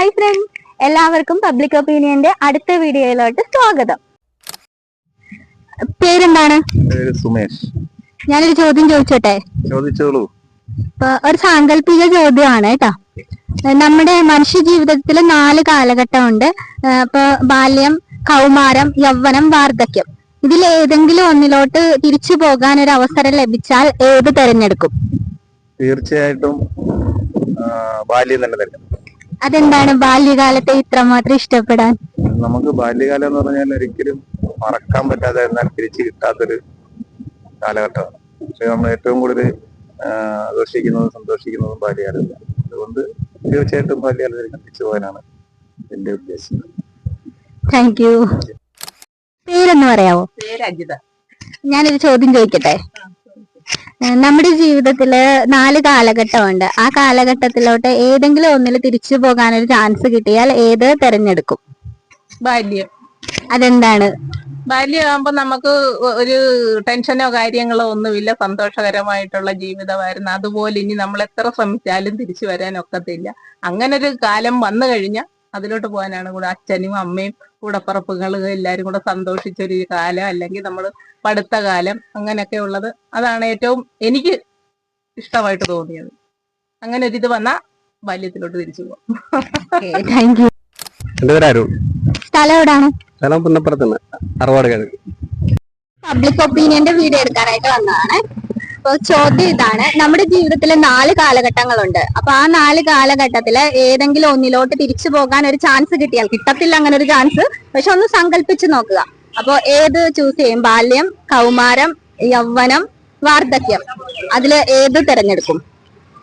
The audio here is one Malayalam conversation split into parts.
ഹായ് ഫ്രണ്ട്സ്, എല്ലാവർക്കും പബ്ലിക് ഒപ്പീനിയന്റെ അടുത്ത വീഡിയോയിലോട്ട് സ്വാഗതം. പേരെന്താണ്? സുമേഷ്. ഞാനൊരു ചോദ്യം ചോദിച്ചോട്ടെ? ചോദിച്ചോളൂ. ഒരു സാങ്കല്പിക ചോദ്യമാണ് കേട്ടോ. നമ്മുടെ മനുഷ്യ ജീവിതത്തിൽ 4 കാലഘട്ടമുണ്ട്. ഇപ്പൊ ബാല്യം, കൗമാരം, യൗവനം, വാർദ്ധക്യം. ഇതിൽ ഏതെങ്കിലും ഒന്നിലോട്ട് തിരിച്ചു പോകാൻ ഒരു അവസരം ലഭിച്ചാൽ ഏത് തെരഞ്ഞെടുക്കും? തീർച്ചയായിട്ടും ബാല്യം തന്നെ തെരഞ്ഞെടുക്കും. അതെന്താണ് ബാല്യകാലത്തെ ഇത്രമാത്രം ഇഷ്ടപ്പെടാൻ? നമുക്ക് ബാല്യകാലം എന്ന് പറഞ്ഞാൽ ഒരിക്കലും മറക്കാൻ പറ്റാതെ എന്നാൽ തിരിച്ചു കിട്ടാത്തൊരു കാലഘട്ടമാണ്. പക്ഷെ നമ്മൾ ഏറ്റവും കൂടുതൽ ആഘോഷിക്കുന്നതും സന്തോഷിക്കുന്നതും ബാല്യകാലത്താണ്. അതുകൊണ്ട് തീർച്ചയായിട്ടും ബാല്യകാലത്തിൽ തിരിച്ചു പോകാനാണ് എന്റെ ഉദ്ദേശം. Thank you. പേരൊന്ന് പറയാവോ? പേര് അജിത. ഞാനൊരു ചോദ്യം ചോദിക്കട്ടെ? നമ്മുടെ ജീവിതത്തില് 4 കാലഘട്ടമുണ്ട്. ആ കാലഘട്ടത്തിലോട്ട് ഏതെങ്കിലും ഒന്നിൽ തിരിച്ചു പോകാനൊരു ചാൻസ് കിട്ടിയാൽ ഏത് തെരഞ്ഞെടുക്കും? ബാല്യം. അതെന്താണ്? ബാല്യമാകുമ്പോ നമുക്ക് ഒരു ടെൻഷനോ കാര്യങ്ങളോ ഒന്നുമില്ല, സന്തോഷകരമായിട്ടുള്ള ജീവിതമായിരുന്നു. അതുപോലെ ഇനി നമ്മൾ എത്ര ശ്രമിച്ചാലും തിരിച്ചു വരാൻ ഒക്കത്തില്ല. അങ്ങനെ ഒരു കാലം വന്നു കഴിഞ്ഞാൽ അതിലോട്ട് പോകാനാണ് കൂടെ അച്ഛനും അമ്മയും കൂടപ്പറപ്പുകളും എല്ലാരും കൂടെ സന്തോഷിച്ചൊരു കാലം, അല്ലെങ്കിൽ നമ്മൾ പഠിത്ത കാലം, അങ്ങനെയൊക്കെ ഉള്ളത്. അതാണ് ഏറ്റവും എനിക്ക് ഇഷ്ടമായിട്ട് തോന്നിയത്. അങ്ങനെ ഒരിത് വന്നാ ബാല്യത്തിലോട്ട് തിരിച്ചു പോകും. Thank you. സ്ഥലം എവിടാണ്? സ്ഥലം പുന്നപ്പുറത്തുനിന്ന് അറുപാട്. പബ്ലിക് ഒപ്പീനിയന്റെ വീഡിയോ എടുക്കാനായിട്ട് വന്നതാണ്. അപ്പൊ ചോദ്യം ഇതാണ്: നമ്മുടെ ജീവിതത്തില് 4 കാലഘട്ടങ്ങളുണ്ട്. അപ്പൊ ആ 4 കാലഘട്ടത്തില് ഏതെങ്കിലും ഒന്നിലോട്ട് തിരിച്ചു പോകാൻ ഒരു ചാൻസ് കിട്ടിയാൽ, കിട്ടത്തില്ല അങ്ങനെ ഒരു ചാൻസ്, പക്ഷെ ഒന്ന് സങ്കല്പിച്ച് നോക്കുക. അപ്പൊ ഏത് ചൂസ് ചെയ്യും? ബാല്യം, കൗമാരം, യൗവനം, വാർദ്ധക്യം. അതില് ഏത് തെരഞ്ഞെടുക്കും?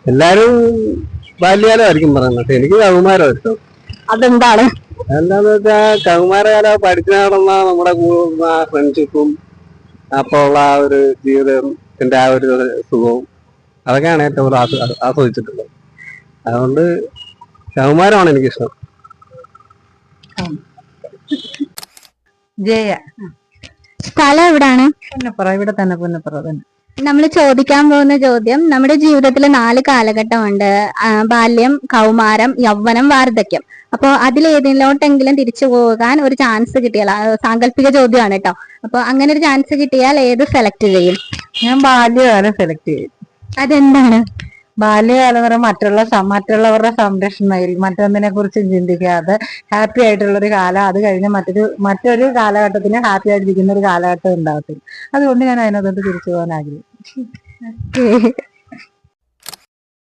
എല്ലാരും ബാല്യകാലമായിരിക്കും പറയുന്നത്. എനിക്ക് കൗമാരം ഇഷ്ടം. അതെന്താണ്? എന്താന്ന് വെച്ചാൽ കൗമാരകാലം പഠിച്ചു നടന്ന നമ്മുടെ ഫ്രണ്ട്ഷിപ്പും അപ്പൊ ഉള്ള ആ ഒരു ജീവിതത്തിന്റെ ആ ഒരു സുഖവും അതൊക്കെയാണ് ഏറ്റവും കൂടുതൽ ആസ്വദിച്ചിട്ടുള്ളത്. അതുകൊണ്ട് കൗമാരമാണ് എനിക്കിഷ്ടം. ജയ. സ്ഥലം എവിടാണ്? പുന്നപ്പുറ. ഇവിടെ തന്നെ, പുന്നപ്പുറ തന്നെ. നമ്മൾ ചോദിക്കാൻ പോകുന്ന ചോദ്യം: നമ്മുടെ ജീവിതത്തിൽ 4 കാലഘട്ടമുണ്ട്. ബാല്യം, കൗമാരം, യൗവനം, വാർദ്ധക്യം. അപ്പൊ അതിലേതിലോട്ടെങ്കിലും തിരിച്ചു പോകാൻ ഒരു ചാൻസ് കിട്ടിയാൽ, സാങ്കല്പിക ചോദ്യമാണ് കേട്ടോ. അപ്പൊ അങ്ങനെ ഒരു ചാൻസ് കിട്ടിയാൽ ഏത് സെലക്ട് ചെയ്യും? ഞാൻ ബാല്യകാലം സെലക്ട് ചെയ്യും. അതെന്താണ്? ബാല്യകാലം എന്ന് പറയുമ്പോൾ മറ്റുള്ളവരുടെ സംരക്ഷണയിൽ മറ്റൊന്നിനെ കുറിച്ചും ചിന്തിക്കാതെ ഹാപ്പി ആയിട്ടുള്ള ഒരു കാലം. അത് കഴിഞ്ഞ് മറ്റൊരു കാലഘട്ടത്തിന് ഹാപ്പി ആയിട്ടിരിക്കുന്ന ഒരു കാലഘട്ടം ഉണ്ടാകത്തില്ല. അതുകൊണ്ട് ഞാൻ അതിനകത്തോട്ട് തിരിച്ചു പോകാൻ ആഗ്രഹിക്കും.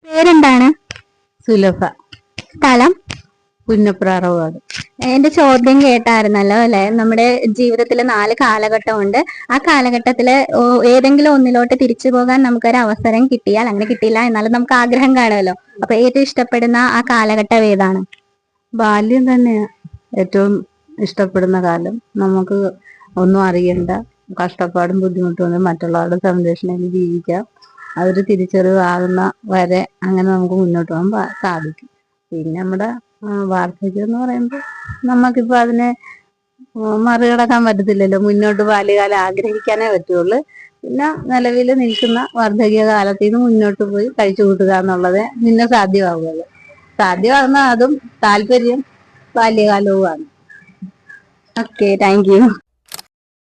പേരെന്താണ്? സുലഭ. സ്ഥലം? പുന്നപ്പുറ അറുപാട്. എന്റെ ചോദ്യം കേട്ടായിരുന്നല്ലോ അല്ലെ? നമ്മുടെ ജീവിതത്തിൽ 4 കാലഘട്ടമുണ്ട്. ആ കാലഘട്ടത്തില് ഏതെങ്കിലും ഒന്നിലോട്ട് തിരിച്ചു പോകാൻ നമുക്കൊരു അവസരം കിട്ടിയാൽ, അങ്ങനെ കിട്ടിയില്ല എന്നാലും നമുക്ക് ആഗ്രഹം കാണുമല്ലോ, അപ്പൊ ഏറ്റവും ഇഷ്ടപ്പെടുന്ന ആ കാലഘട്ടം ഏതാണ്? ബാല്യം തന്നെയാണ് ഏറ്റവും ഇഷ്ടപ്പെടുന്ന കാലം. നമുക്ക് ഒന്നും അറിയണ്ട, കഷ്ടപ്പാടും ബുദ്ധിമുട്ടും മറ്റുള്ളവരുടെ സംരക്ഷണയിൽ ജീവിക്കാം. അതൊരു തിരിച്ചറിവാകുന്ന വരെ അങ്ങനെ നമുക്ക് മുന്നോട്ട് പോകാൻ സാധിക്കും. പിന്നെ നമ്മുടെ വാർദ്ധക്യം എന്ന് പറയുമ്പോൾ നമുക്കിപ്പോ അതിനെ മറികടക്കാൻ പറ്റത്തില്ലല്ലോ. മുന്നോട്ട് ബാല്യകാലം ആഗ്രഹിക്കാനേ പറ്റുള്ളൂ. പിന്നെ നിലവിൽ നിൽക്കുന്ന വാർദ്ധക്യ കാലത്തിൽ നിന്ന് മുന്നോട്ട് പോയി കഴിച്ചു കൂട്ടുക എന്നുള്ളത് പിന്നെ സാധ്യമാകുമല്ലോ. സാധ്യമാകുന്ന അതും താല്പര്യം ബാല്യകാലവുമാണ്. Okay, thank you.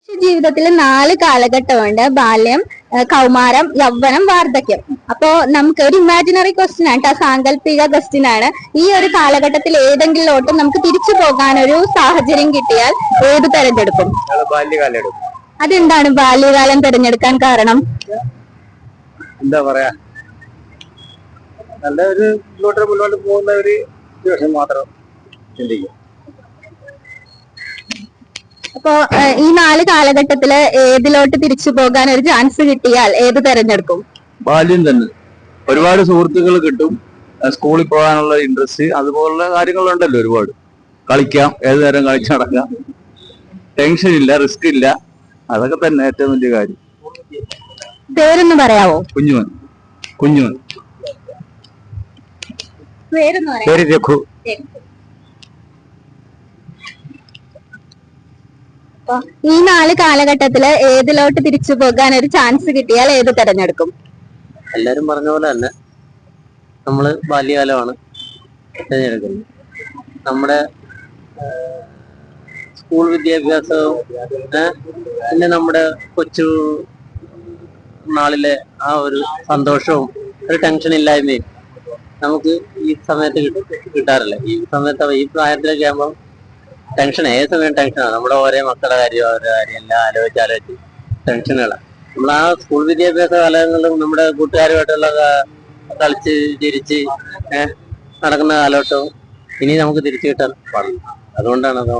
ജീവിതത്തിൽ 4 കാലഘട്ടമുണ്ട്. ബാല്യം, കൗമാരം, യൗവനം, വാർദ്ധക്യം. അപ്പോ നമുക്ക് ഒരു ഇമാജിനറി ക്വസ്റ്റ്യൻ ആണ്, സാങ്കല്പിക ക്വസ്റ്റ്യൻ ആണ്. ഈ ഒരു കാലഘട്ടത്തിൽ ഏതെങ്കിലോട്ട് നമുക്ക് തിരിച്ചു പോകാൻ ഒരു സാഹചര്യം കിട്ടിയാൽ ഏത് തെരഞ്ഞെടുക്കും? ബാല്യകാലം. അതെന്താണ് ബാല്യകാലം തിരഞ്ഞെടുക്കാൻ കാരണം? എന്താ പറയാ, നല്ല ഒരു മുന്നോട്ട് പോകുന്ന ഒരു ദിവസം മാത്രം ചിന്തിക്കും. അപ്പോ ഈ 4 കാലഘട്ടത്തില് ഏതിലോട്ട് തിരിച്ചു പോകാൻ ഒരു ചാൻസ് കിട്ടിയാൽ ഏത് തെരഞ്ഞെടുക്കും? ബാല്യം തന്നെ. ഒരുപാട് സുഹൃത്തുക്കൾ കിട്ടും, സ്കൂളിൽ പോകാനുള്ള ഇൻട്രസ്റ്റ്, അതുപോലുള്ള കാര്യങ്ങളുണ്ടല്ലോ. ഒരുപാട് കളിക്കാം, ഏത് നേരം കളിച്ചു നടക്കാം, ടെൻഷൻ ഇല്ല, റിസ്ക് ഇല്ല. അതൊക്കെ തന്നെ ഏറ്റവും വലിയ കാര്യം. പേരൊന്ന് പറയാവോ? കുഞ്ഞുമൻ. പേര് രഘു. ഈ 4 കാലഘട്ടത്തില് ഏതിലോട്ട് തിരിച്ചു പോകാൻ ഒരു ചാൻസ് കിട്ടിയാൽ ഏത് തെരഞ്ഞെടുക്കും? എല്ലാരും പറഞ്ഞ പോലെ തന്നെ നമ്മള് ബാല്യകാലമാണ് തിരഞ്ഞെടുക്കുന്നത്. നമ്മുടെ സ്കൂൾ വിദ്യാഭ്യാസവും പിന്നെ നമ്മുടെ കൊച്ചു നാളിലെ ആ ഒരു സന്തോഷവും ഒരു ടെൻഷൻ ഇല്ലായ്മയും നമുക്ക് ഈ സമയത്ത് കിട്ടാറില്ല. ഈ സമയത്ത് ഈ പ്രായത്തിലൊക്കെ ആകുമ്പോൾ ടെൻഷൻ, ഏത് സമയം ടെൻഷനാണ്. നമ്മുടെ ഓരോ മക്കളുടെ കാര്യം അവരുടെ കാര്യം എല്ലാം ആലോചിച്ച് ടെൻഷനുകളാണ്. നമ്മൾ ആ സ്കൂൾ വിദ്യാഭ്യാസ കാലങ്ങളിലും നമ്മുടെ കൂട്ടുകാരുമായിട്ടുള്ള കളിച്ച് ചിരിച്ച് നടക്കുന്ന കാലഘട്ടവും ഇനി നമുക്ക് തിരിച്ചു കിട്ടാൻ പാടില്ല. അതുകൊണ്ടാണ് അത്